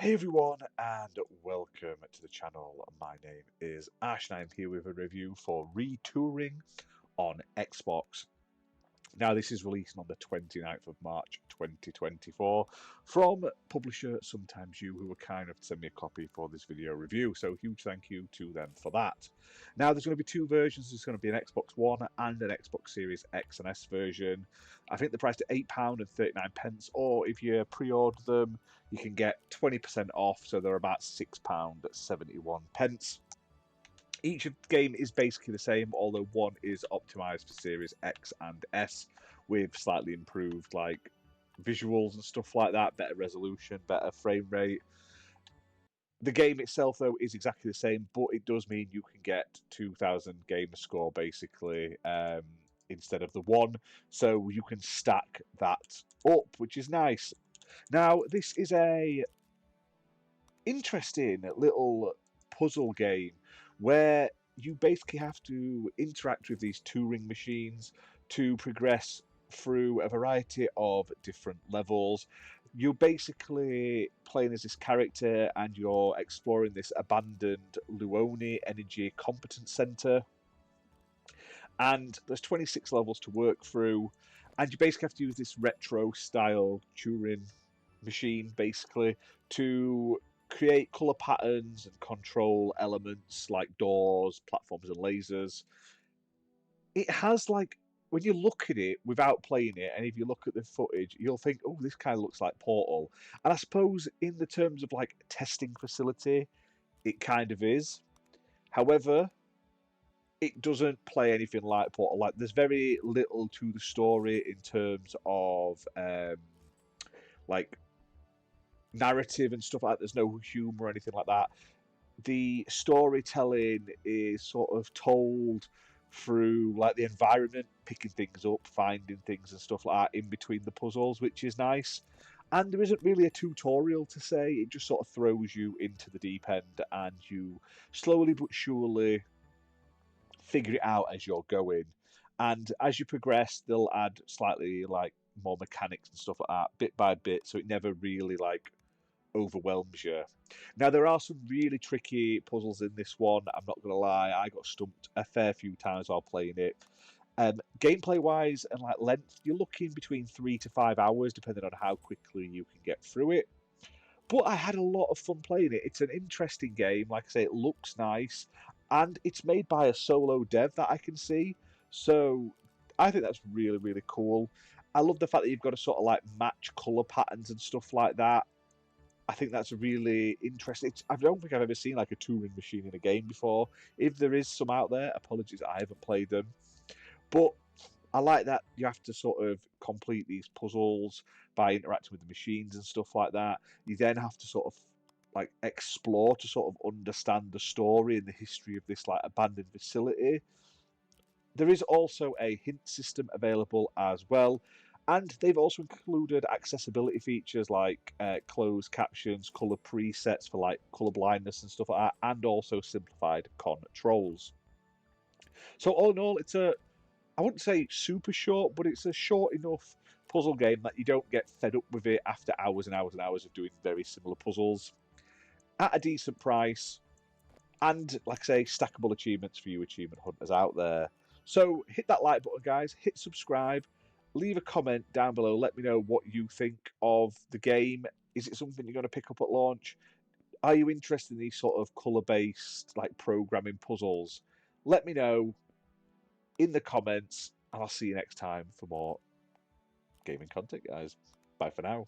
Hey everyone, and welcome to the channel. My name is Ash, and I'm here with a review for Retouring on Xbox. Now, this is releasing on the 29th of March 2024 from publisher Sometimes You, who were kind enough to send me a copy for this video review. So, huge thank you to them for that. Now, there's going to be two versions. There's going to be an Xbox One and an Xbox Series X and S version. I think they're priced at £8.39, or if you pre-order them, you can get 20% off. So they're about £6.71. Each game is basically the same, although one is optimized for Series X and S with slightly improved like visuals and stuff like that, better resolution, better frame rate. The game itself, though, is exactly the same, but it does mean you can get 2,000 gamer score basically instead of the one, so you can stack that up, which is nice. Now, this is a interesting little puzzle game where you basically have to interact with these Turing machines to progress through a variety of different levels. You're basically playing as this character and you're exploring this abandoned Luoni Energy Competence Center. And there's 26 levels to work through, and you basically have to use this retro style Turing machine basically to create color patterns and control elements like doors, platforms, and lasers. It has like, when you look at it without playing it, and if you look at the footage, you'll think, oh, this kind of looks like Portal. And I suppose in the terms of like testing facility, it kind of is. However, it doesn't play anything like Portal. Like, there's very little to the story in terms of like narrative and stuff like that. There's no humor or anything like that. The storytelling is sort of told through like the environment, picking things up, finding things and stuff like that in between the puzzles, which is nice. And there isn't really a tutorial to say, it just sort of throws you into the deep end and you slowly but surely figure it out as you're going. And as you progress, they'll add slightly like more mechanics and stuff like that, bit by bit, so it never really like overwhelms you. Now, there are some really tricky puzzles in this one. I'm not going to lie, I got stumped a fair few times while playing it. Gameplay wise and like length, you're looking between 3 to 5 hours, depending on how quickly you can get through it. But I had a lot of fun playing it. It's an interesting game. Like I say, it looks nice, and it's made by a solo dev that I can see. So I think that's really, really cool. I love the fact that you've got to sort of like match color patterns and stuff like that. I think that's really interesting. I don't think I've ever seen like a Turing machine in a game before. If there is some out there, apologies, I haven't played them. But I like that you have to sort of complete these puzzles by interacting with the machines and stuff like that. You then have to sort of like explore to sort of understand the story and the history of this like abandoned facility. There is also a hint system available as well, and they've also included accessibility features like closed captions, color presets for like color blindness and stuff like that, and also simplified controls. So all in all, it's a, I wouldn't say super short, but it's a short enough puzzle game that you don't get fed up with it after hours and hours and hours of doing very similar puzzles at a decent price. And like I say, stackable achievements for you achievement hunters out there. So hit that like button, guys. Hit subscribe. Leave a comment down below. Let me know what you think of the game. Is it something you're going to pick up at launch? Are you interested in these sort of colour-based like programming puzzles? Let me know in the comments, and I'll see you next time for more gaming content, guys. Bye for now.